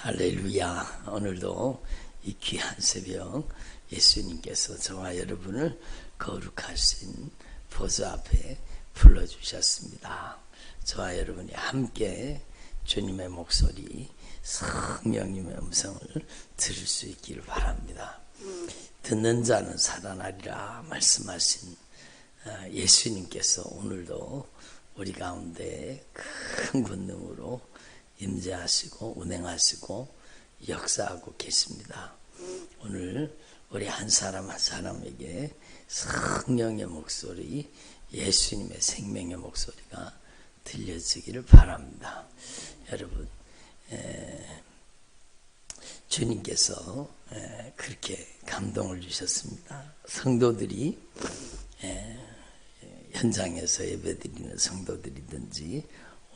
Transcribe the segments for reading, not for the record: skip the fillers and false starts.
할렐루야. 오늘도 이 귀한 새벽 예수님께서 저와 여러분을 거룩하신 보좌 앞에 불러주셨습니다. 저와 여러분이 함께 주님의 목소리, 성령님의 음성을 들을 수 있기를 바랍니다. 듣는 자는 살아나리라 말씀하신 예수님께서 오늘도 우리 가운데 큰 권능으로 임재하시고 운행하시고 역사하고 계십니다. 오늘 우리 한 사람 한 사람에게 성령의 목소리, 예수님의 생명의 목소리가 들려지기를 바랍니다. 여러분, 주님께서 그렇게 감동을 주셨습니다. 성도들이 현장에서 예배드리는 성도들이든지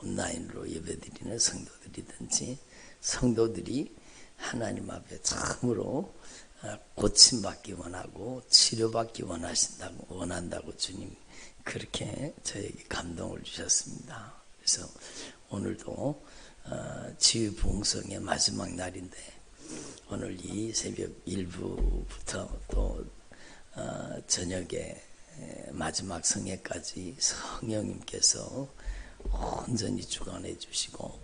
온라인으로 예배드리는 성도들이든지 성도들이 하나님 앞에 참으로 고침받기 원하고 치료받기 원한다고 주님 그렇게 저에게 감동을 주셨습니다. 그래서 오늘도 지휘부흥성의 마지막 날인데 오늘 이 새벽 1부부터 또 저녁에 마지막 성회까지 성령님께서 온전히 주관해 주시고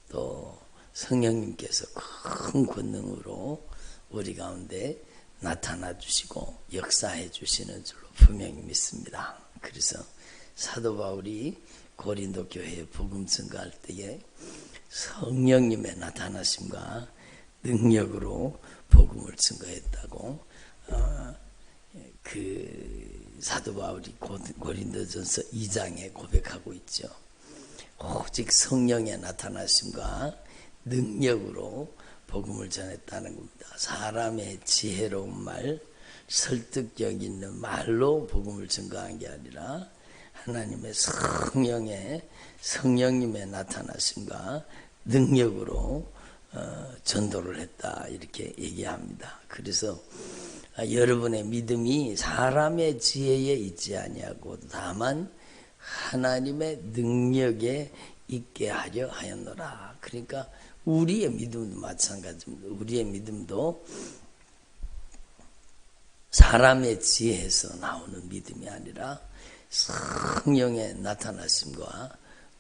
또 성령님께서 큰 권능으로 우리 가운데 나타나 주시고 역사해 주시는 줄로 분명히 믿습니다. 그래서 사도 바울이 고린도 교회에 복음 증거할 때에 성령님의 나타나심과 능력으로 복음을 증거했다고 그 사도 바울이 고린도전서 2장에 고백하고 있죠. 오직 성령의 나타나심과 능력으로 복음을 전했다는 겁니다. 사람의 지혜로운 말, 설득력 있는 말로 복음을 증거한 게 아니라 하나님의 성령님의 나타나심과 능력으로 전도를 했다 이렇게 얘기합니다. 그래서 여러분의 믿음이 사람의 지혜에 있지 아니하고 다만 하나님의 능력에 있게 하려 하였노라. 그러니까 우리의 믿음도 마찬가지입니다. 우리의 믿음도 사람의 지혜에서 나오는 믿음이 아니라 성령의 나타나심과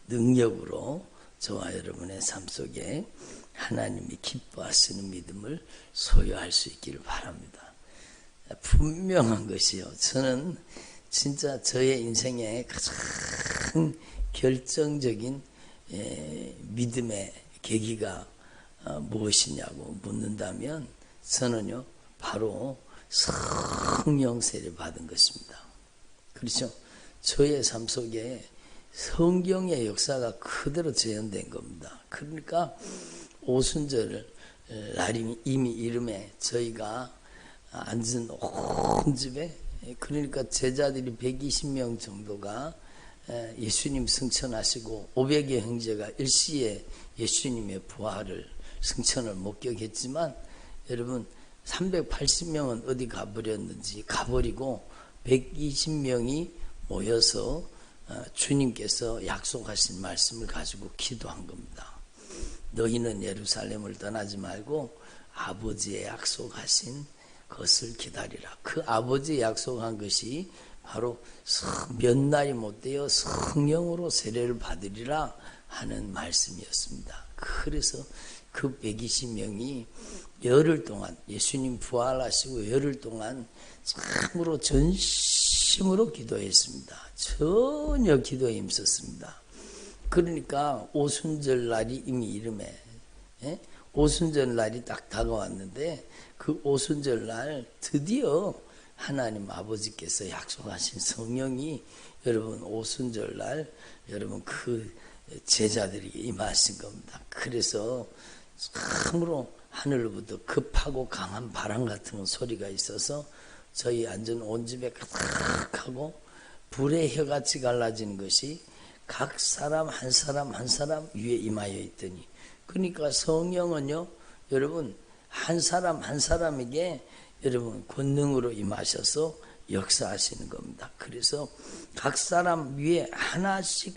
능력으로 저와 여러분의 삶 속에 하나님이 기뻐하시는 믿음을 소유할 수 있기를 바랍니다. 분명한 것이요. 저는 진짜 저의 인생의 가장 결정적인 믿음의 계기가 무엇이냐고 묻는다면 저는요 바로 성령 세례 받은 것입니다. 그렇죠? 저의 삶 속에 성경의 역사가 그대로 재현된 겁니다. 그러니까 오순절 날이 이미 이름에 저희가 앉은 온 집에 그러니까 제자들이 120명 정도가 예수님 승천하시고 500여 형제가 일시에 예수님의 부활을 승천을 목격했지만 여러분 380명은 어디 가버렸는지 가버리고 120명이 모여서 주님께서 약속하신 말씀을 가지고 기도한 겁니다. 너희는 예루살렘을 떠나지 말고 아버지의 약속하신 것을 기다리라. 그 아버지 약속한 것이 바로 몇 날이 못되어 성령으로 세례를 받으리라 하는 말씀이었습니다. 그래서 그 120명이 열흘 동안 예수님 부활하시고 열흘 동안 참으로 전심으로 기도했습니다. 전혀 기도에 힘썼습니다. 그러니까 오순절 날이 이미 이름에 오순절 날이 딱 다가왔는데 그 오순절 날 드디어 하나님 아버지께서 약속하신 성령이 여러분 오순절 날 여러분 그 제자들에게 임하신 겁니다. 그래서 참으로 하늘로부터 급하고 강한 바람 같은 소리가 있어서 저희 앉은 온 집에 가득하고 불의 혀같이 갈라지는 것이 각 사람 한 사람 한 사람 위에 임하여 있더니 그러니까 성령은요 여러분 한 사람 한 사람에게 여러분 권능으로 임하셔서 역사하시는 겁니다. 그래서 각 사람 위에 하나씩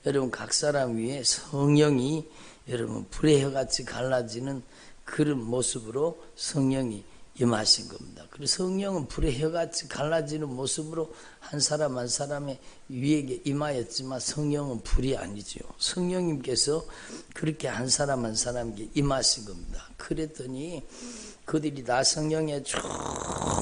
여러분 각 사람 위에 성령이 여러분 불의 혀같이 갈라지는 그런 모습으로 성령이 임하신 겁니다. 그래서 성령은 불의 혀같이 갈라지는 모습으로 한 사람 한 사람의 위에게 임하였지만 성령은 불이 아니죠. 성령님께서 그렇게 한 사람 한 사람에게 임하신 겁니다. 그랬더니 그들이 다 성령의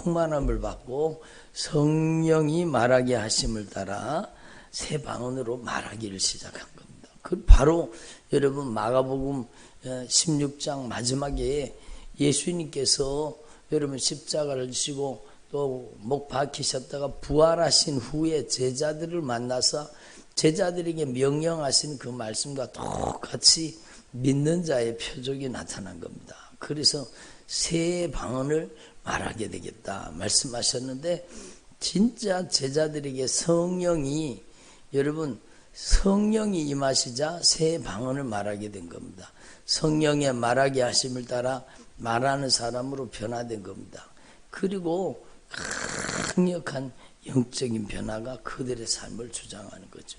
충만함을 받고 성령이 말하게 하심을 따라 새 방언으로 말하기를 시작한 겁니다. 그 바로 여러분 마가복음 16장 마지막에 예수님께서 여러분 십자가를 지고 또 목 박히셨다가 부활하신 후에 제자들을 만나서 제자들에게 명령하신 그 말씀과 똑같이 믿는 자의 표적이 나타난 겁니다. 그래서 새 방언을 말하게 되겠다 말씀하셨는데 진짜 제자들에게 성령이 여러분 성령이 임하시자 새 방언을 말하게 된 겁니다. 성령의 말하게 하심을 따라 말하는 사람으로 변화된 겁니다. 그리고 강력한 영적인 변화가 그들의 삶을 주장하는 거죠.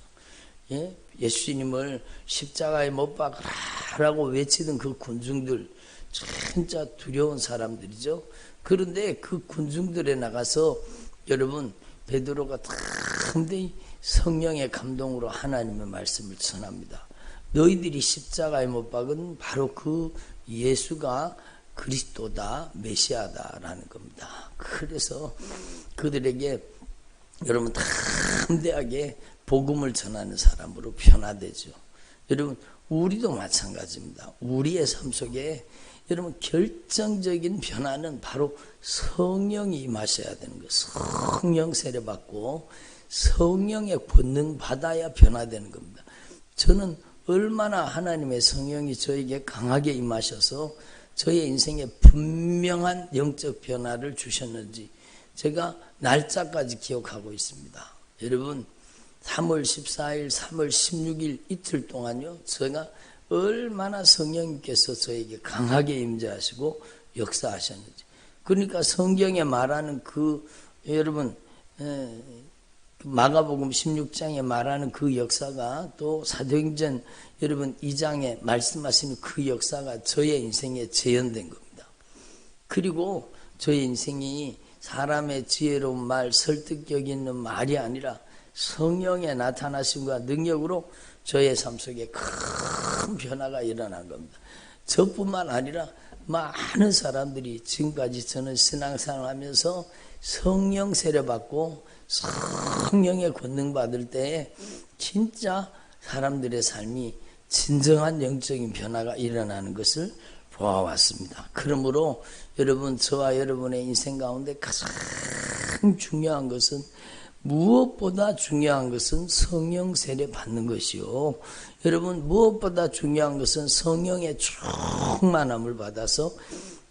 예? 예수님을 십자가에 못 박으라고 외치던 그 군중들 진짜 두려운 사람들이죠. 그런데 그 군중들에 나가서 여러분 베드로가 담대히 성령의 감동으로 하나님의 말씀을 전합니다. 너희들이 십자가에 못 박은 바로 그 예수가 그리스도다 메시아다라는 겁니다. 그래서 그들에게 여러분 담대하게 복음을 전하는 사람으로 변화되죠. 여러분 우리도 마찬가지입니다. 우리의 삶 속에 여러분 결정적인 변화는 바로 성령이 임하셔야 되는 거예요. 성령 세례 받고 성령의 권능 받아야 변화되는 겁니다. 저는 얼마나 하나님의 성령이 저에게 강하게 임하셔서 저의 인생에 분명한 영적 변화를 주셨는지 제가 날짜까지 기억하고 있습니다. 여러분 3월 14일, 3월 16일 이틀 동안요. 제가 얼마나 성령님께서 저에게 강하게 임재하시고 역사하셨는지. 그러니까 성경에 말하는 그 여러분 마가복음 16장에 말하는 그 역사가 또 사도행전 여러분 2장에 말씀하시는 그 역사가 저의 인생에 재현된 겁니다. 그리고 저의 인생이 사람의 지혜로운 말, 설득력 있는 말이 아니라 성령의 나타나심과 능력으로 저의 삶 속에 큰 변화가 일어난 겁니다. 저뿐만 아니라 많은 사람들이 지금까지 저는 신앙생활 하면서 성령 세례 받고 성령의 권능 받을 때에 진짜 사람들의 삶이 진정한 영적인 변화가 일어나는 것을 보아왔습니다. 그러므로 여러분 저와 여러분의 인생 가운데 가장 중요한 것은 무엇보다 중요한 것은 성령 세례 받는 것이요. 여러분 무엇보다 중요한 것은 성령의 충만함을 받아서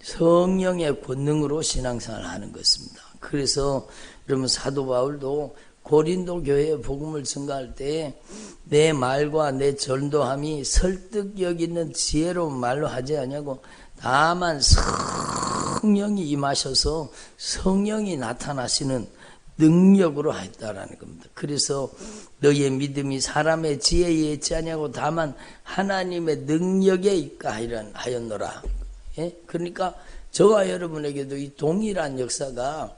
성령의 권능으로 신앙생활을 하는 것입니다. 그래서 여러분 사도 바울도 고린도 교회에 복음을 전가할 때 내 말과 내 전도함이 설득력 있는 지혜로운 말로 하지 않냐고 다만 성령이 임하셔서 성령이 나타나시는 능력으로 하였다라는 겁니다. 그래서 너희의 믿음이 사람의 지혜에 있지 않냐고 다만 하나님의 능력에 있까 하였노라. 예? 그러니까 저와 여러분에게도 이 동일한 역사가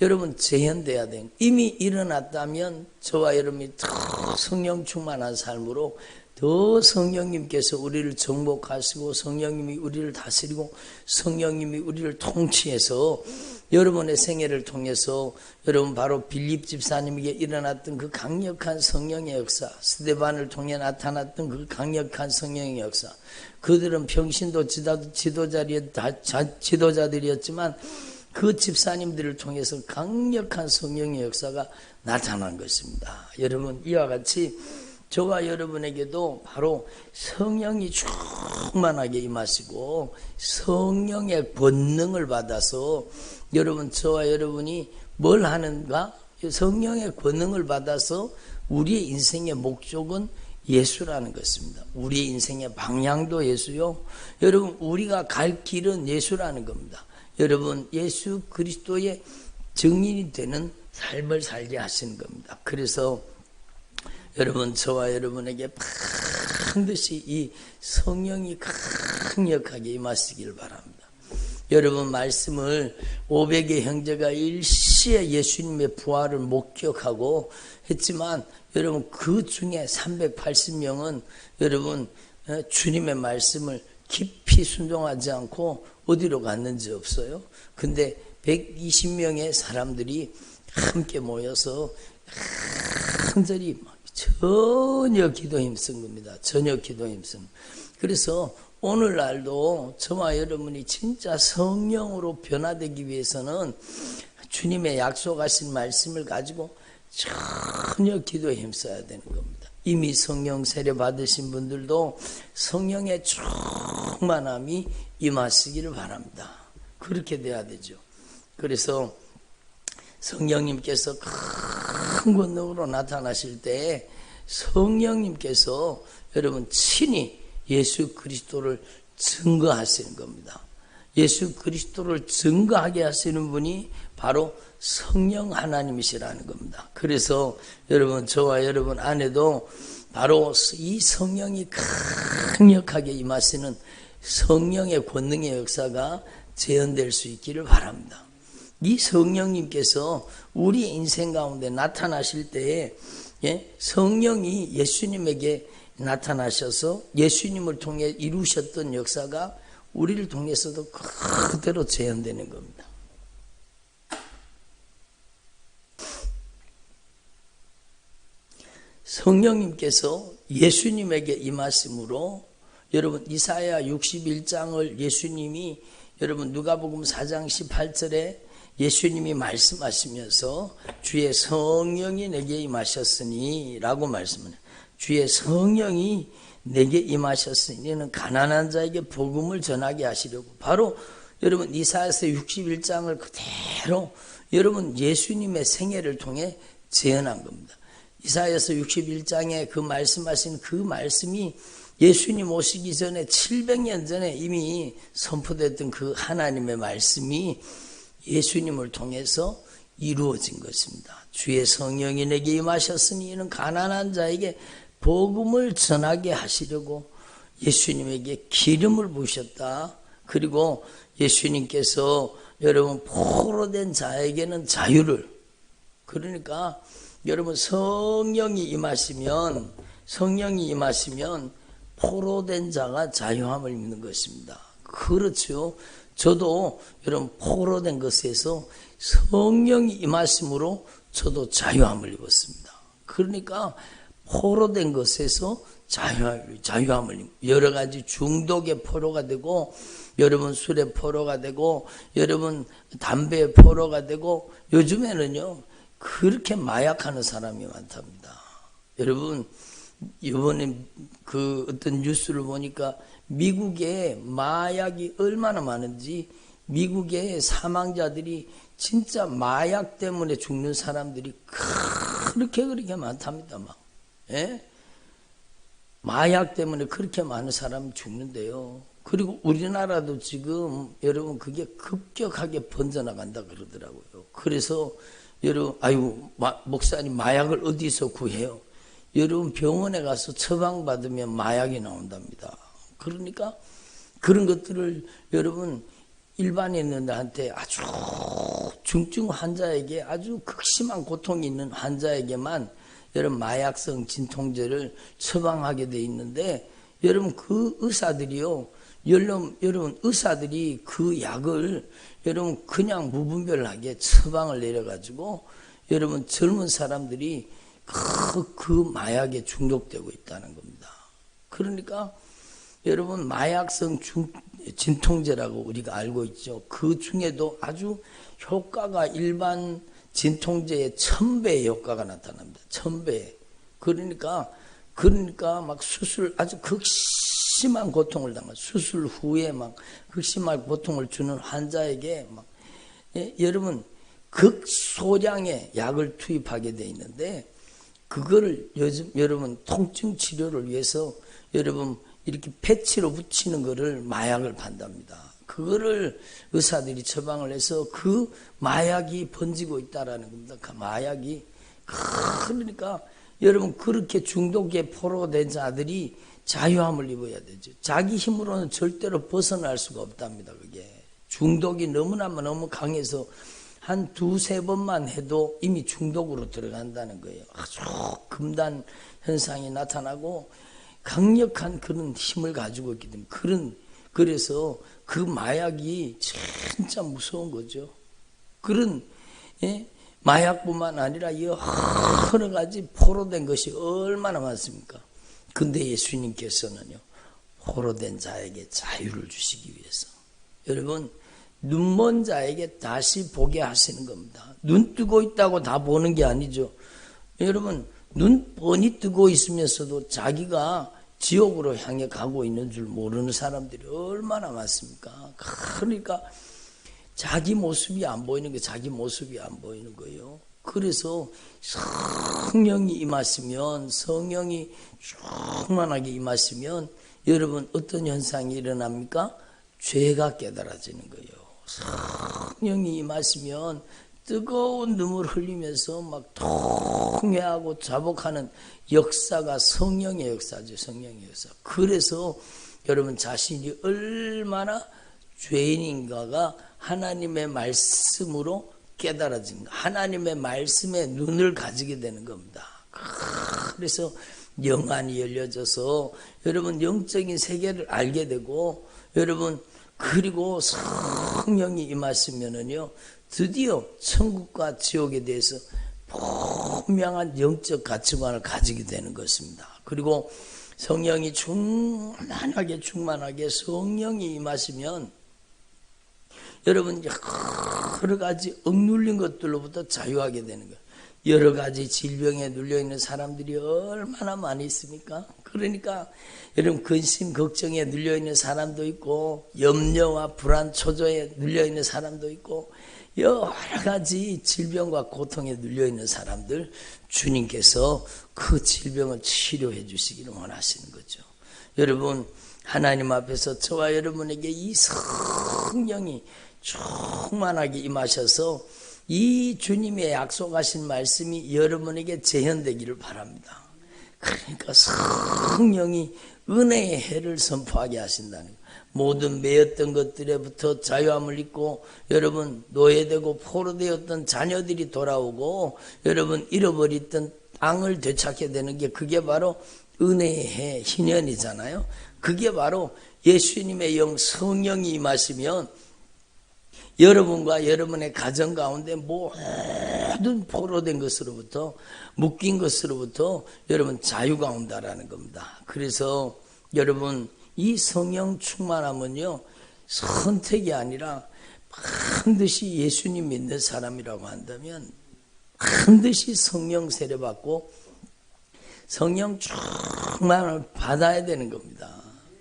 여러분 재현돼야 돼요. 이미 일어났다면 저와 여러분이 더 성령 충만한 삶으로 더 성령님께서 우리를 정복하시고 성령님이 우리를 다스리고 성령님이 우리를 통치해서 여러분의 생애를 통해서 여러분 바로 빌립 집사님에게 일어났던 그 강력한 성령의 역사, 스데반을 통해 나타났던 그 강력한 성령의 역사, 그들은 평신도 지도자들이었지만 그 집사님들을 통해서 강력한 성령의 역사가 나타난 것입니다. 여러분 이와 같이 저와 여러분에게도 바로 성령이 충만하게 임하시고 성령의 권능을 받아서 여러분 저와 여러분이 뭘 하는가? 성령의 권능을 받아서 우리의 인생의 목적은 예수라는 것입니다. 우리의 인생의 방향도 예수요. 여러분 우리가 갈 길은 예수라는 겁니다. 여러분 예수 그리스도의 증인이 되는 삶을 살게 하시는 겁니다. 그래서 여러분 저와 여러분에게 반드시 이 성령이 강력하게 임하시길 바랍니다. 여러분 말씀을 500의 형제가 일시에 예수님의 부활을 목격하고 했지만 여러분 그 중에 380명은 여러분 주님의 말씀을 깊이 순종하지 않고 어디로 갔는지 없어요. 근데 120명의 사람들이 함께 모여서 간절히 전혀 기도 힘쓴 겁니다. 전혀 기도 힘쓴. 그래서 오늘날도 저와 여러분이 진짜 성령으로 변화되기 위해서는 주님의 약속하신 말씀을 가지고 전혀 기도에 힘써야 되는 겁니다. 이미 성령 세례 받으신 분들도 성령의 충만함이 임하시기를 바랍니다. 그렇게 돼야 되죠. 그래서 성령님께서 큰 권능으로 나타나실 때 성령님께서 여러분 친히 예수 그리스도를 증거하시는 겁니다. 예수 그리스도를 증거하게 하시는 분이 바로 성령 하나님이시라는 겁니다. 그래서 여러분 저와 여러분 안에도 바로 이 성령이 강력하게 임하시는 성령의 권능의 역사가 재현될 수 있기를 바랍니다. 이 성령님께서 우리 인생 가운데 나타나실 때에 성령이 예수님에게 나타나셔서 예수님을 통해 이루셨던 역사가 우리를 통해서도 그대로 재현되는 겁니다. 성령님께서 예수님에게 임하심으로 여러분 이사야 61장을 예수님이 여러분 누가복음 4장 18절에 예수님이 말씀하시면서 주의 성령이 내게 임하셨으니 라고 말씀을 해요. 주의 성령이 내게 임하셨으니는 가난한 자에게 복음을 전하게 하시려고 바로 여러분 이사야서 61장을 그대로 여러분 예수님의 생애를 통해 재현한 겁니다. 이사야서 61장에 그 말씀하신 그 말씀이 예수님 오시기 전에 700년 전에 이미 선포됐던 그 하나님의 말씀이 예수님을 통해서 이루어진 것입니다. 주의 성령이 내게 임하셨으니 이는 가난한 자에게 복음을 전하게 하시려고 예수님에게 기름을 부으셨다. 그리고 예수님께서 여러분 포로된 자에게는 자유를, 그러니까 여러분 성령이 임하시면 포로된 자가 자유함을 입는 것입니다. 그렇죠. 저도 여러분 포로된 것에서 성령이 임하심으로 저도 자유함을 입었습니다. 그러니까 포로된 것에서 자유함을 입고 여러 가지 중독의 포로가 되고 여러분 술의 포로가 되고 여러분 담배의 포로가 되고 요즘에는요 그렇게 마약하는 사람이 많답니다. 여러분 이번에 그 어떤 뉴스를 보니까 미국에 마약이 얼마나 많은지 미국의 사망자들이 진짜 마약 때문에 죽는 사람들이 그렇게 많답니다. 막. 예? 마약 때문에 그렇게 많은 사람이 죽는데요. 그리고 우리나라도 지금 여러분 그게 급격하게 번져나간다 그러더라고요. 그래서 여러분 아이고 목사님 마약을 어디서 구해요? 여러분 병원에 가서 처방받으면 마약이 나온답니다. 그러니까 그런 것들을 여러분 일반인들한테 아주 중증 환자에게 아주 극심한 고통이 있는 환자에게만 여러분 마약성 진통제를 처방하게 돼 있는데 여러분 그 의사들이요 여러분 의사들이 그 약을 여러분 그냥 무분별하게 처방을 내려가지고 여러분 젊은 사람들이 그 마약에 중독되고 있다는 겁니다. 그러니까 여러분 마약성 진통제라고 우리가 알고 있죠. 그 중에도 아주 효과가 일반 진통제의 1000배의 효과가 나타납니다. 1000배. 그러니까 막 수술 아주 극심한 고통을 당한 수술 후에 막 극심한 고통을 주는 환자에게 막 여러분 극소량의 약을 투입하게 돼 있는데 그거를 요즘 여러분 통증 치료를 위해서 여러분 이렇게 패치로 붙이는 거를 마약을 판답니다. 그거를 의사들이 처방을 해서 그 마약이 번지고 있다라는 겁니다. 그 마약이 그러니까 여러분 그렇게 중독에 포로된 자들이 자유함을 입어야 되죠. 자기 힘으로는 절대로 벗어날 수가 없답니다. 그게 중독이 너무 강해서 한 두세 번만 해도 이미 중독으로 들어간다는 거예요. 아주 금단 현상이 나타나고 강력한 그런 힘을 가지고 있기 때문에 그래서 그 마약이 진짜 무서운 거죠. 그런 마약뿐만 아니라 여러 가지 포로된 것이 얼마나 많습니까? 근데 예수님께서는요, 포로된 자에게 자유를 주시기 위해서 여러분 눈먼 자에게 다시 보게 하시는 겁니다. 눈 뜨고 있다고 다 보는 게 아니죠. 여러분 눈 뻔히 뜨고 있으면서도 자기가 지옥으로 향해 가고 있는 줄 모르는 사람들이 얼마나 많습니까? 그러니까 자기 모습이 안 보이는 게 자기 모습이 안 보이는 거예요. 그래서 성령이 임하시면, 성령이 충만하게 임하시면 여러분 어떤 현상이 일어납니까? 죄가 깨달아지는 거예요. 성령이 임하시면 뜨거운 눈물 흘리면서 막 통회하고 자복하는 역사가 성령의 역사죠. 성령의 역사. 그래서 여러분 자신이 얼마나 죄인인가가 하나님의 말씀으로 깨달아진 거. 하나님의 말씀에 눈을 가지게 되는 겁니다. 그래서 영안이 열려져서 여러분 영적인 세계를 알게 되고 여러분 그리고 성령이 임하시면은요 드디어 천국과 지옥에 대해서 분명한 영적 가치관을 가지게 되는 것입니다. 그리고 성령이 충만하게 성령이 임하시면 여러분 여러 가지 억눌린 것들로부터 자유하게 되는 거예요. 여러 가지 질병에 눌려있는 사람들이 얼마나 많이 있습니까? 그러니까 여러분 근심 걱정에 눌려있는 사람도 있고 염려와 불안 초조에 눌려있는 사람도 있고 여러 가지 질병과 고통에 눌려있는 사람들 주님께서 그 질병을 치료해 주시기를 원하시는 거죠. 여러분 하나님 앞에서 저와 여러분에게 이 성령이 충만하게 임하셔서 이 주님의 약속하신 말씀이 여러분에게 재현되기를 바랍니다. 그러니까 성령이 은혜의 해를 선포하게 하신다는 거예요. 모든 매였던 것들에부터 자유함을 입고 여러분 노예되고 포로되었던 자녀들이 돌아오고 여러분 잃어버렸던 땅을 되찾게 되는 게 그게 바로 은혜의 해 희년이잖아요. 그게 바로 예수님의 영 성령이 임하시면 여러분과 여러분의 가정 가운데 모든 포로된 것으로부터 묶인 것으로부터 여러분 자유가 온다라는 겁니다. 그래서 여러분 이 성령 충만함은요 선택이 아니라 반드시 예수님 믿는 사람이라고 한다면 반드시 성령 세례받고 성령 충만을 받아야 되는 겁니다.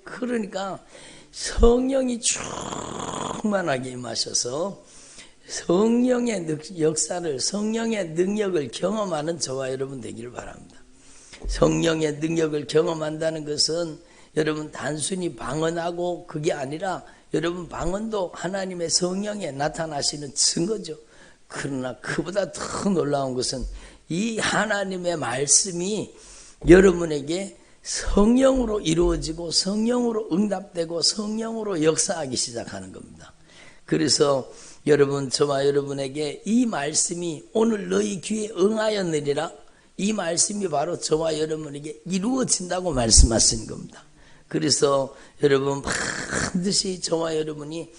그러니까 성령이 충만하게 임하셔서 성령의 역사를 성령의 능력을 경험하는 저와 여러분 되기를 바랍니다. 성령의 능력을 경험한다는 것은 여러분 단순히 방언하고 그게 아니라 여러분 방언도 하나님의 성령에 나타나시는 증거죠. 그러나 그보다 더 놀라운 것은 이 하나님의 말씀이 여러분에게 성령으로 이루어지고 성령으로 응답되고 성령으로 역사하기 시작하는 겁니다. 그래서 여러분 저와 여러분에게 이 말씀이 오늘 너희 귀에 응하였느니라 이 말씀이 바로 저와 여러분에게 이루어진다고 말씀하신 겁니다. 그래서 여러분 반드시 저와 여러분이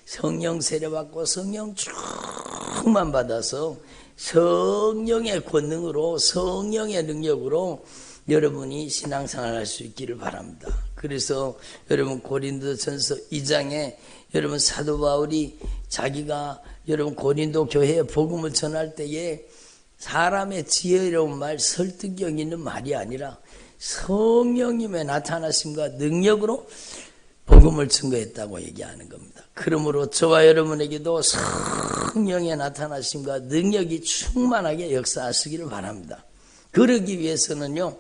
성령 세례받고 성령 충만 받아서 성령의 권능으로 성령의 능력으로 여러분이 신앙생활 할 수 있기를 바랍니다. 그래서 여러분 고린도전서 2장에 여러분 사도 바울이 자기가 여러분 고린도 교회에 복음을 전할 때에 사람의 지혜로운 말 설득력 있는 말이 아니라 성령님의 나타나심과 능력으로 복음을 증거했다고 얘기하는 겁니다. 그러므로 저와 여러분에게도 성령의 나타나심과 능력이 충만하게 역사하시기를 바랍니다. 그러기 위해서는요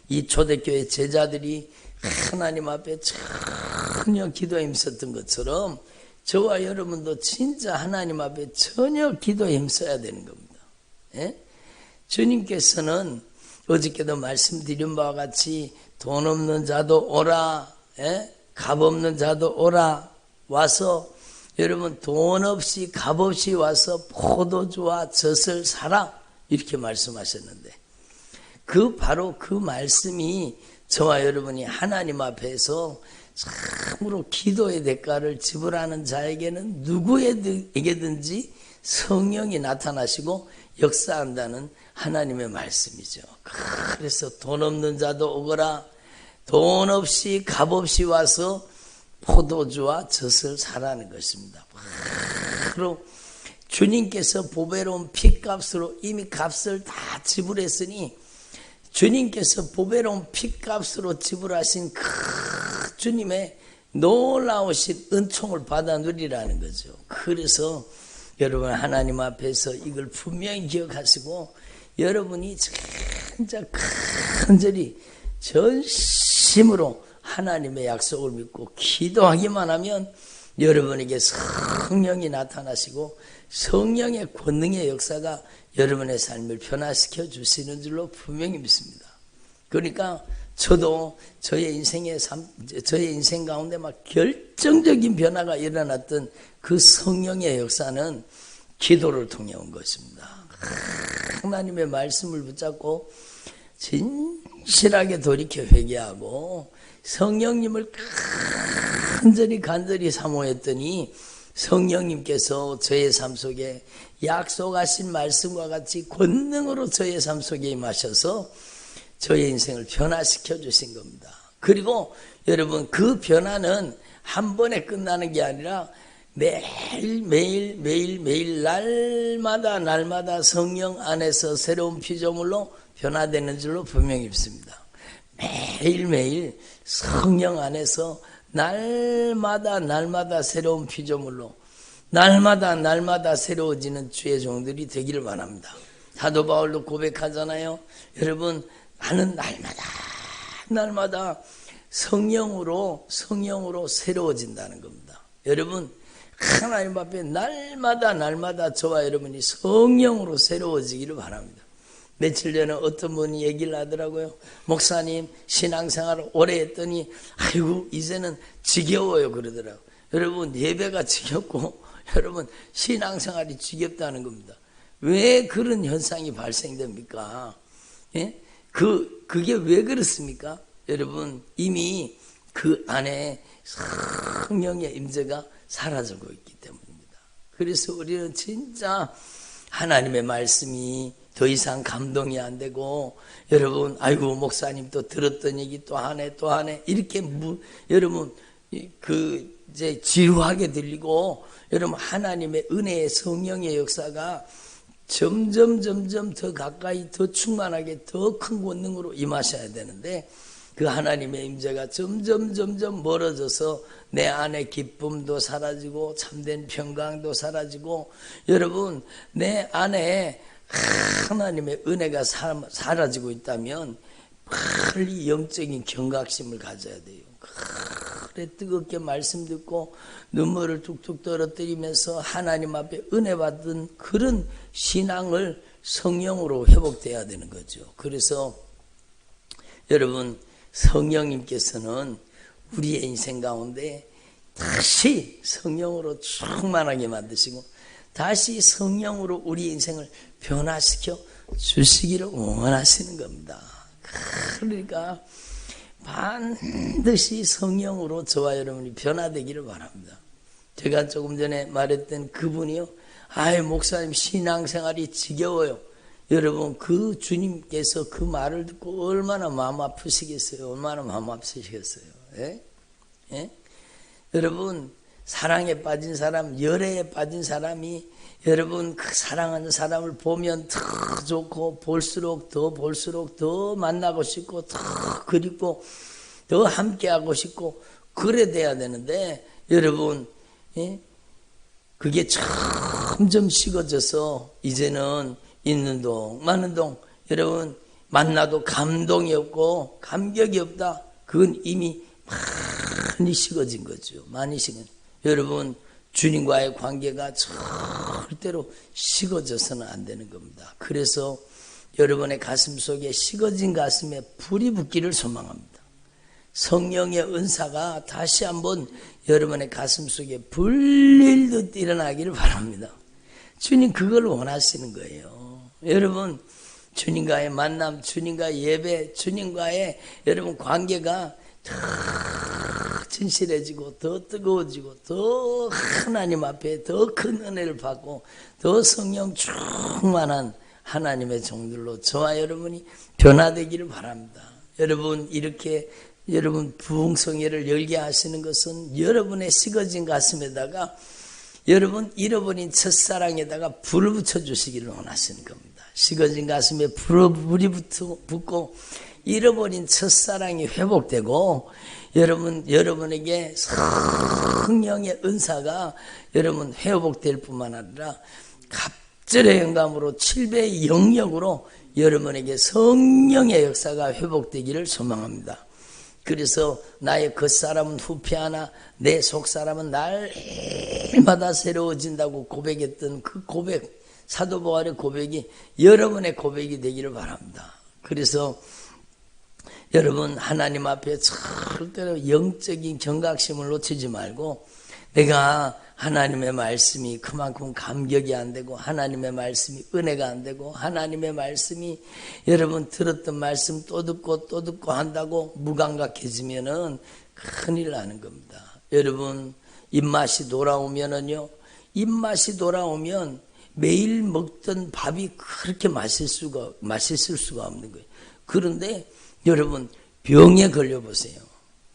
이 초대교회 제자들이 하나님 앞에 전혀 기도에 힘썼던 것처럼 저와 여러분도 진짜 하나님 앞에 전혀 기도에 힘써야 되는 겁니다. 예? 주님께서는 어저께도 말씀드린 바와 같이 돈 없는 자도 오라, 값 없는 자도 오라 와서 여러분 돈 없이 값 없이 와서 포도주와 젖을 사라 이렇게 말씀하셨는데 바로 그 말씀이 저와 여러분이 하나님 앞에서 참으로 기도의 대가를 지불하는 자에게는 누구에게든지 성령이 나타나시고 역사한다는 하나님의 말씀이죠. 그래서 돈 없는 자도 오거라, 돈 없이 값 없이 와서 포도주와 젖을 사라는 것입니다. 바로 주님께서 보배로운 핏값으로 이미 값을 다 지불했으니 주님께서 보배로운 핏값으로 지불하신 그 주님의 놀라우신 은총을 받아 누리라는 거죠. 그래서 여러분 하나님 앞에서 이걸 분명히 기억하시고 여러분이 진짜 간절히 전심으로 하나님의 약속을 믿고 기도하기만 하면 여러분에게 성령이 나타나시고 성령의 권능의 역사가 여러분의 삶을 변화시켜 주시는 줄로 분명히 믿습니다. 그러니까 저도 저의 인생 가운데 막 결정적인 변화가 일어났던 그 성령의 역사는 기도를 통해 온 것입니다. 하나님의 말씀을 붙잡고 진실하게 돌이켜 회개하고 성령님을 간절히 사모했더니 성령님께서 저의 삶 속에 약속하신 말씀과 같이 권능으로 저의 삶 속에 임하셔서 저의 인생을 변화시켜 주신 겁니다. 그리고 여러분 그 변화는 한 번에 끝나는 게 아니라 매일 날마다 성령 안에서 새로운 피조물로 변화되는 줄로 분명히 믿습니다. 매일매일 성령 안에서 날마다 새로운 피조물로 날마다 새로워지는 주의 종들이 되기를 바랍니다. 사도 바울도 고백하잖아요. 여러분 나는 날마다 성령으로 새로워진다는 겁니다. 여러분 하나님 앞에 날마다 저와 여러분이 성령으로 새로워지기를 바랍니다. 며칠 전에 어떤 분이 얘기를 하더라고요. 목사님 신앙생활을 오래 했더니 아이고 이제는 지겨워요 그러더라고요. 여러분 예배가 지겹고 여러분 신앙생활이 지겹다는 겁니다. 왜 그런 현상이 발생됩니까? 예? 그게 왜 그렇습니까? 여러분 이미 그 안에 성령의 임재가 사라지고 있기 때문입니다. 그래서 우리는 진짜 하나님의 말씀이 더 이상 감동이 안 되고 여러분 아이고 목사님 또 들었던 얘기 또 하네 이렇게 여러분 이제 지루하게 들리고 여러분 하나님의 은혜의 성령의 역사가 점점 더 가까이 더 충만하게 더 큰 권능으로 임하셔야 되는데 그 하나님의 임재가 점점 멀어져서 내 안에 기쁨도 사라지고 참된 평강도 사라지고 여러분 내 안에 하나님의 은혜가 사라지고 있다면 빨리 영적인 경각심을 가져야 돼요. 그래 뜨겁게 말씀 듣고 눈물을 툭툭 떨어뜨리면서 하나님 앞에 은혜 받은 그런 신앙을 성령으로 회복돼야 되는 거죠. 그래서 여러분 성령님께서는 우리의 인생 가운데 다시 성령으로 충만하게 만드시고 다시 성령으로 우리 인생을 변화시켜 주시기를 원하시는 겁니다. 그러니까 반드시 성령으로 저와 여러분이 변화되기를 바랍니다. 제가 조금 전에 말했던 그분이요. 목사님 신앙생활이 지겨워요. 여러분 그 주님께서 그 말을 듣고 얼마나 마음 아프시겠어요. 얼마나 마음 아프시겠어요. 예? 예? 여러분 사랑에 빠진 사람, 열애에 빠진 사람이 여러분 그 사랑하는 사람을 보면 더 좋고 볼수록 더 만나고 싶고 더 그립고 더 함께하고 싶고 그래 돼야 되는데 여러분 예? 그게 점점 식어져서 이제는 있는 동 많은 동 여러분 만나도 감동이 없고 감격이 없다. 그건 이미 많이 식어진 거죠. 많이 식은. 여러분 주님과의 관계가 절대로 식어져서는 안 되는 겁니다. 그래서 여러분의 가슴 속에 식어진 가슴에 불이 붙기를 소망합니다. 성령의 은사가 다시 한번 여러분의 가슴 속에 불릴듯 일어나기를 바랍니다. 주님 그걸 원하시는 거예요. 여러분 주님과의 만남, 주님과의 예배, 주님과의 여러분 관계가 더 진실해지고 더 뜨거워지고 더 하나님 앞에 더 큰 은혜를 받고 더 성령 충만한 하나님의 종들로 저와 여러분이 변화되기를 바랍니다. 여러분 이렇게 여러분 부흥성회를 열게 하시는 것은 여러분의 식어진 가슴에다가 여러분 잃어버린 첫사랑에다가 불을 붙여주시기를 원하시는 겁니다. 식어진 가슴에 불이 붙고 잃어버린 첫사랑이 회복되고 여러분에게 성령의 은사가 여러분 회복될 뿐만 아니라 갑절의 영감으로 7배의 영역으로 여러분에게 성령의 역사가 회복되기를 소망합니다. 그래서 나의 겉사람은 후패하나 내 속사람은 날마다 새로워진다고 고백했던 그 고백, 사도 바울의 고백이 여러분의 고백이 되기를 바랍니다. 그래서 여러분 하나님 앞에 절대로 영적인 경각심을 놓치지 말고 내가 하나님의 말씀이 그만큼 감격이 안 되고 하나님의 말씀이 은혜가 안 되고 하나님의 말씀이 여러분 들었던 말씀 또 듣고 한다고 무감각해지면은 큰일 나는 겁니다. 여러분 입맛이 돌아오면은요, 입맛이 돌아오면 매일 먹던 밥이 그렇게 맛있을 수가 없는 거예요. 그런데 여러분 병에 걸려보세요.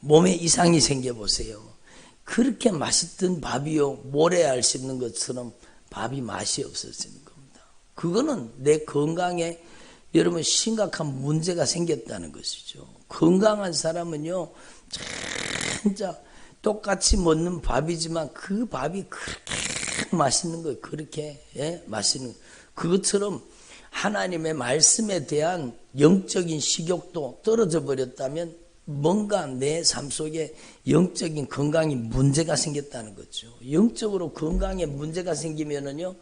몸에 이상이 생겨보세요. 그렇게 맛있던 밥이요 모래알 씹는 것처럼 밥이 맛이 없어지는 겁니다. 그거는 내 건강에 여러분 심각한 문제가 생겼다는 것이죠. 건강한 사람은요 진짜 똑같이 먹는 밥이지만 그 밥이 그렇게 맛있는 거예요. 그렇게 맛있는 그것처럼 하나님의 말씀에 대한 영적인 식욕도 떨어져 버렸다면 뭔가 내 삶 속에 영적인 건강에 문제가 생겼다는 거죠. 영적으로 건강에 문제가 생기면은요,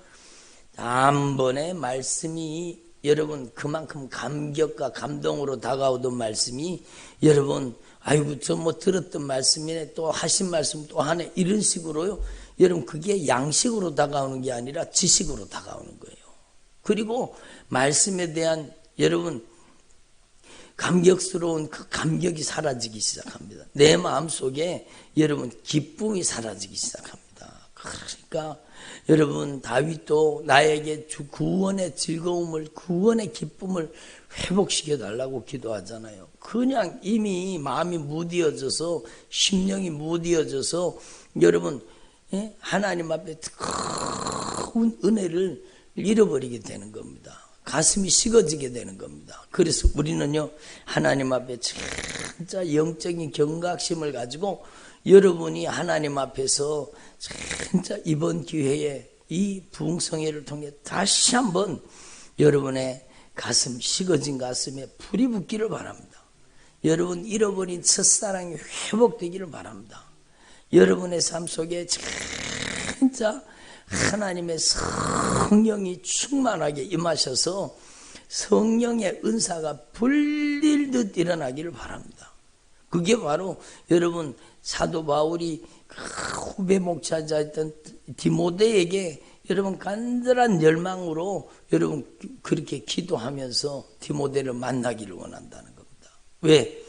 단번에 말씀이 여러분 그만큼 감격과 감동으로 다가오던 말씀이 여러분 아이고 저 뭐 들었던 말씀이네 또 하신 말씀 또 하네 이런 식으로요. 여러분 그게 양식으로 다가오는 게 아니라 지식으로 다가오는 거예요. 그리고 말씀에 대한 여러분 감격스러운 그 감격이 사라지기 시작합니다. 내 마음속에 여러분 기쁨이 사라지기 시작합니다. 그러니까 여러분 다윗도 나에게 주 구원의 즐거움을 구원의 기쁨을 회복시켜 달라고 기도하잖아요. 그냥 이미 마음이 무디어져서 심령이 무디어져서 여러분 하나님 앞에 큰 은혜를 잃어버리게 되는 겁니다. 가슴이 식어지게 되는 겁니다. 그래서 우리는요 하나님 앞에 진짜 영적인 경각심을 가지고 여러분이 하나님 앞에서 진짜 이번 기회에 이 부흥성회를 통해 다시 한번 여러분의 가슴 식어진 가슴에 불이 붙기를 바랍니다. 여러분 잃어버린 첫사랑이 회복되기를 바랍니다. 여러분의 삶 속에 진짜 하나님의 성령이 충만하게 임하셔서 성령의 은사가 불릴듯 일어나기를 바랍니다. 그게 바로 여러분 사도 바울이 후배 목자였던 디모데에게 여러분 간절한 열망으로 여러분 그렇게 기도하면서 디모데를 만나기를 원한다는 겁니다. 왜?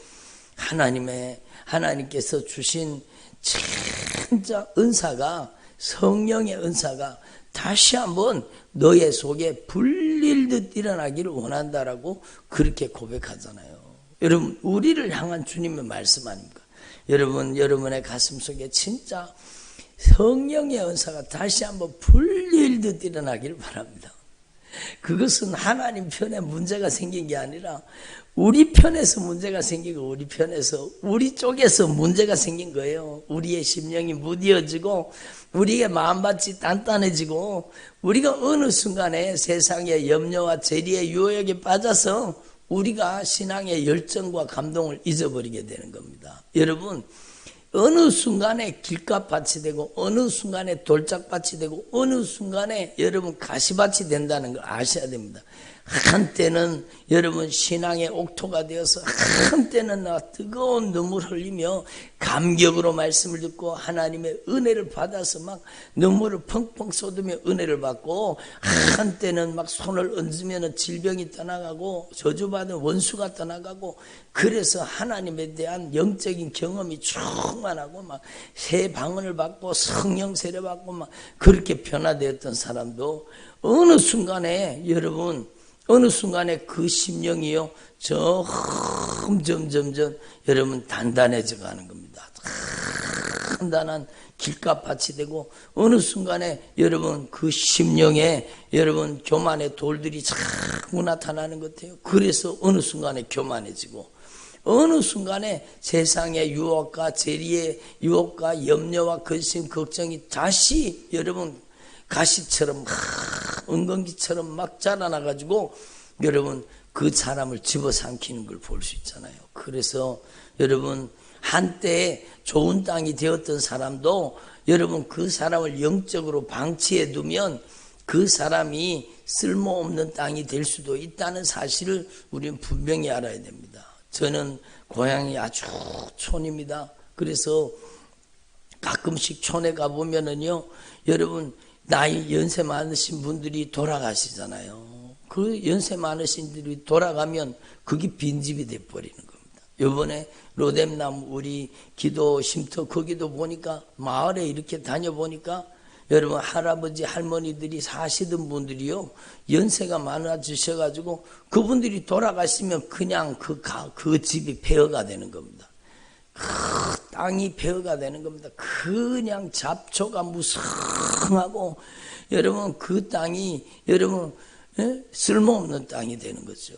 하나님께서 주신 진짜 은사가 성령의 은사가 다시 한번 너의 속에 불릴듯 일어나기를 원한다라고 그렇게 고백하잖아요. 여러분 우리를 향한 주님의 말씀 아닙니까? 여러분의 가슴 속에 진짜 성령의 은사가 다시 한번 불릴듯 일어나기를 바랍니다. 그것은 하나님 편에 문제가 생긴 게 아니라 우리 편에서 문제가 생기고 우리 쪽에서 문제가 생긴 거예요. 우리의 심령이 무디어지고 우리의 마음밭이 단단해지고 우리가 어느 순간에 세상의 염려와 재리의 유혹에 빠져서 우리가 신앙의 열정과 감동을 잊어버리게 되는 겁니다. 여러분 어느 순간에 길가밭이 되고 어느 순간에 돌짝밭이 되고 어느 순간에 여러분 가시밭이 된다는 걸 아셔야 됩니다. 한때는 여러분 신앙의 옥토가 되어서 한때는 나 뜨거운 눈물 흘리며 감격으로 말씀을 듣고 하나님의 은혜를 받아서 막 눈물을 펑펑 쏟으며 은혜를 받고, 한때는 막 손을 얹으면 질병이 떠나가고 저주받은 원수가 떠나가고, 그래서 하나님에 대한 영적인 경험이 충만하고 막 새 방언을 받고 성령 세례 받고 막 그렇게 변화되었던 사람도 어느 순간에 여러분, 어느 순간에 그 심령이요 점점 여러분 단단해져 가는 겁니다. 단단한 길가밭이 되고, 어느 순간에 여러분 그 심령에 여러분 교만의 돌들이 자꾸 나타나는 것 같아요. 그래서 어느 순간에 교만해지고, 어느 순간에 세상의 유혹과 재리의 유혹과 염려와 근심 걱정이 다시 여러분 가시처럼 은건기처럼 막 자라나가지고 여러분 그 사람을 집어삼키는 걸 볼 수 있잖아요. 그래서 여러분 한때 좋은 땅이 되었던 사람도 여러분 그 사람을 영적으로 방치해 두면 그 사람이 쓸모없는 땅이 될 수도 있다는 사실을 우리는 분명히 알아야 됩니다. 저는 고향이 아주 촌입니다. 그래서 가끔씩 촌에 가보면은요, 여러분 나이 연세 많으신 분들이 돌아가시잖아요. 그 연세 많으신 분들이 돌아가면 그게 빈집이 돼버리는 겁니다. 요번에 로뎀나무 우리 기도 쉼터 거기도 보니까 마을에 이렇게 다녀보니까 여러분 할아버지 할머니들이 사시던 분들이요 연세가 많아지셔가지고 그분들이 돌아가시면 그냥 그 집이 폐허가 되는 겁니다. 그 땅이 폐허가 되는 겁니다. 그냥 잡초가 무성하고 여러분 그 땅이 여러분 쓸모없는 땅이 되는 거죠.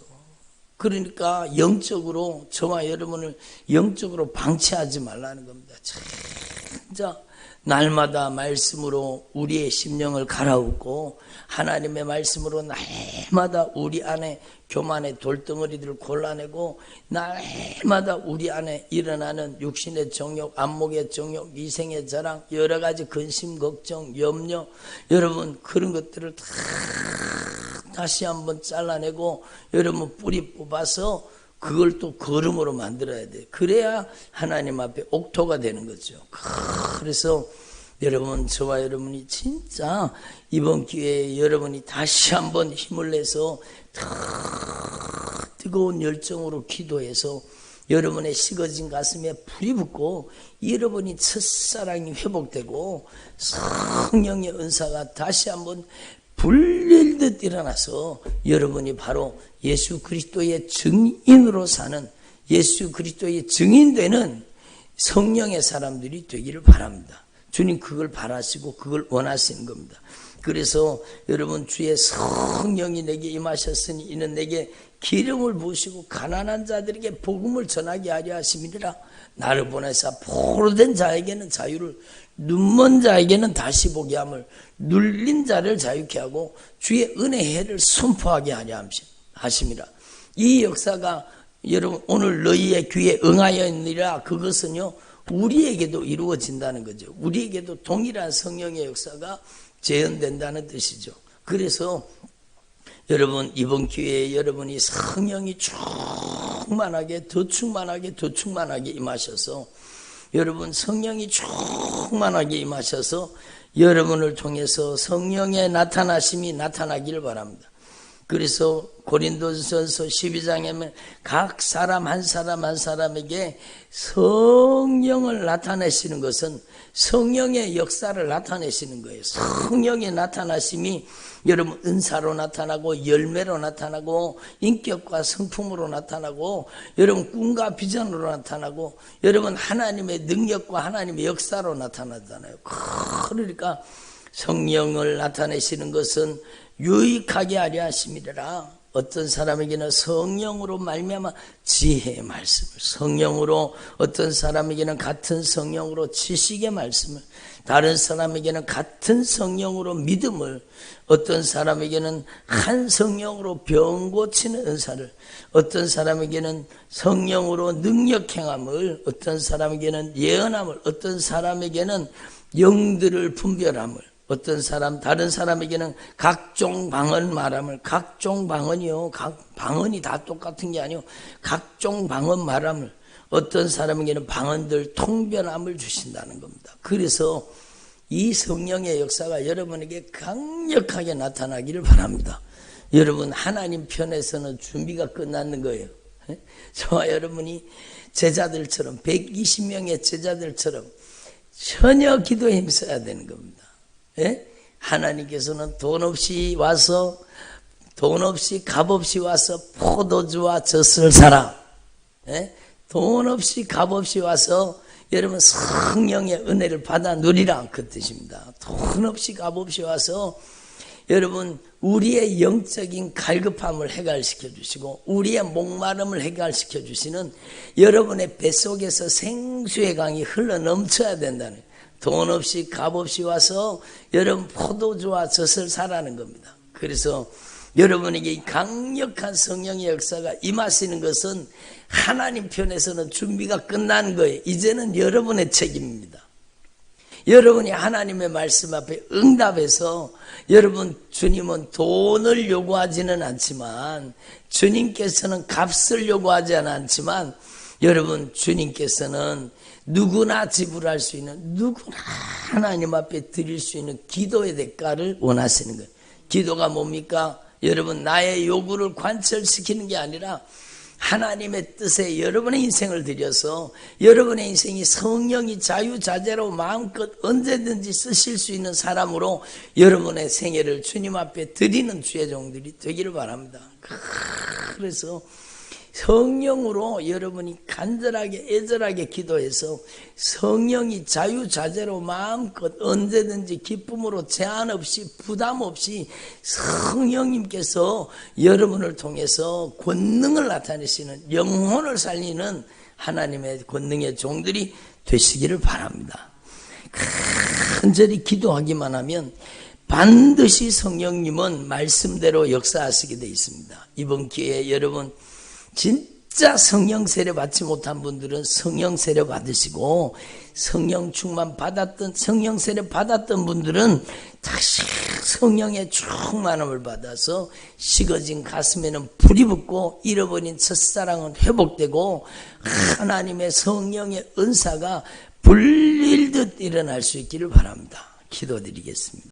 그러니까 영적으로 저와 여러분을 영적으로 방치하지 말라는 겁니다. 진짜 날마다 말씀으로 우리의 심령을 갈아엎고 하나님의 말씀으로 날마다 우리 안에 교만의 돌덩어리들을 골라내고 날마다 우리 안에 일어나는 육신의 정욕, 안목의 정욕, 이생의 자랑, 여러 가지 근심, 걱정, 염려, 여러분 그런 것들을 다 다시 한번 잘라내고 여러분 뿌리 뽑아서 그걸 또 거름으로 만들어야 돼요. 그래야 하나님 앞에 옥토가 되는 거죠. 그래서 여러분, 저와 여러분이 진짜 이번 기회에 여러분이 다시 한번 힘을 내서 뜨거운 열정으로 기도해서 여러분의 식어진 가슴에 불이 붙고 여러분이 첫사랑이 회복되고 성령의 은사가 다시 한번 불릴듯 일어나서 여러분이 바로 예수 그리스도의 증인으로 사는, 예수 그리스도의 증인되는 성령의 사람들이 되기를 바랍니다. 주님 그걸 바라시고 그걸 원하시는 겁니다. 그래서 여러분 주의 성령이 내게 임하셨으니 이는 내게 기름을 부으시고 가난한 자들에게 복음을 전하게 하려 하심이니라. 나를 보내사 포로된 자에게는 자유를, 눈먼 자에게는 다시 보게 함을, 눌린 자를 자유케 하고 주의 은혜의 해를 선포하게 하려 하심이라. 이 역사가 여러분 오늘 너희의 귀에 응하였느니라. 그것은요 우리에게도 이루어진다는 거죠. 우리에게도 동일한 성령의 역사가 재현된다는 뜻이죠. 그래서 여러분 이번 기회에 여러분이 성령이 충만하게 더 충만하게 임하셔서 여러분 성령이 충만하게 임하셔서 여러분을 통해서 성령의 나타나심이 나타나기를 바랍니다. 그래서 고린도전서 12장에 각 사람 한 사람에게 성령을 나타내시는 것은 성령의 역사를 나타내시는 거예요. 성령의 나타나심이 여러분 은사로 나타나고 열매로 나타나고 인격과 성품으로 나타나고 여러분 꿈과 비전으로 나타나고 여러분 하나님의 능력과 하나님의 역사로 나타나잖아요. 그러니까 성령을 나타내시는 것은 유익하게 하려 하심이라. 어떤 사람에게는 성령으로 말미암아 지혜의 말씀을, 성령으로 어떤 사람에게는 같은 성령으로 지식의 말씀을, 다른 사람에게는 같은 성령으로 믿음을, 어떤 사람에게는 한 성령으로 병 고치는 은사를, 어떤 사람에게는 성령으로 능력 행함을, 어떤 사람에게는 예언함을, 어떤 사람에게는 영들을 분별함을, 어떤 사람, 다른 사람에게는 각종 방언 말함을, 각종 방언이요. 각 방언이 다 똑같은 게 아니요. 각종 방언 말함을, 어떤 사람에게는 방언들 통변함을 주신다는 겁니다. 그래서 이 성령의 역사가 여러분에게 강력하게 나타나기를 바랍니다. 여러분, 하나님 편에서는 준비가 끝났는 거예요. 저와 여러분이 제자들처럼, 120명의 제자들처럼 전혀 기도에 힘써야 되는 겁니다. 하나님께서는 돈 없이 와서, 돈 없이 값 없이 와서 포도주와 젖을 사라. 돈 없이 값 없이 와서 여러분 성령의 은혜를 받아 누리라, 그 뜻입니다. 돈 없이 값 없이 와서 여러분 우리의 영적인 갈급함을 해결시켜 주시고 우리의 목마름을 해결시켜 주시는 여러분의 뱃속에서 생수의 강이 흘러 넘쳐야 된다는, 돈 없이 값 없이 와서 여러분 포도주와 젖을 사라는 겁니다. 그래서 여러분에게 이 강력한 성령의 역사가 임하시는 것은 하나님 편에서는 준비가 끝난 거예요. 이제는 여러분의 책임입니다. 여러분이 하나님의 말씀 앞에 응답해서, 여러분 주님은 돈을 요구하지는 않지만, 주님께서는 값을 요구하지 않지만, 여러분 주님께서는 누구나 지불할 수 있는, 누구나 하나님 앞에 드릴 수 있는 기도의 대가를 원하시는 거예요. 기도가 뭡니까? 여러분 나의 요구를 관철시키는 게 아니라 하나님의 뜻에 여러분의 인생을 들여서 여러분의 인생이 성령이 자유자재로 마음껏 언제든지 쓰실 수 있는 사람으로 여러분의 생애를 주님 앞에 드리는 주의 종들이 되기를 바랍니다. 그래서 성령으로 여러분이 간절하게 애절하게 기도해서 성령이 자유자재로 마음껏 언제든지 기쁨으로 제한 없이 부담 없이 성령님께서 여러분을 통해서 권능을 나타내시는, 영혼을 살리는 하나님의 권능의 종들이 되시기를 바랍니다. 간절히 기도하기만 하면 반드시 성령님은 말씀대로 역사하시게 되어 있습니다. 이번 기회에 여러분 진짜 성령 세례 받지 못한 분들은 성령 세례 받으시고, 성령 충만 받았던, 성령 세례 받았던 분들은 다시 성령의 충만함을 받아서 식어진 가슴에는 불이 붙고 잃어버린 첫사랑은 회복되고 하나님의 성령의 은사가 불릴듯 일어날 수 있기를 바랍니다. 기도드리겠습니다.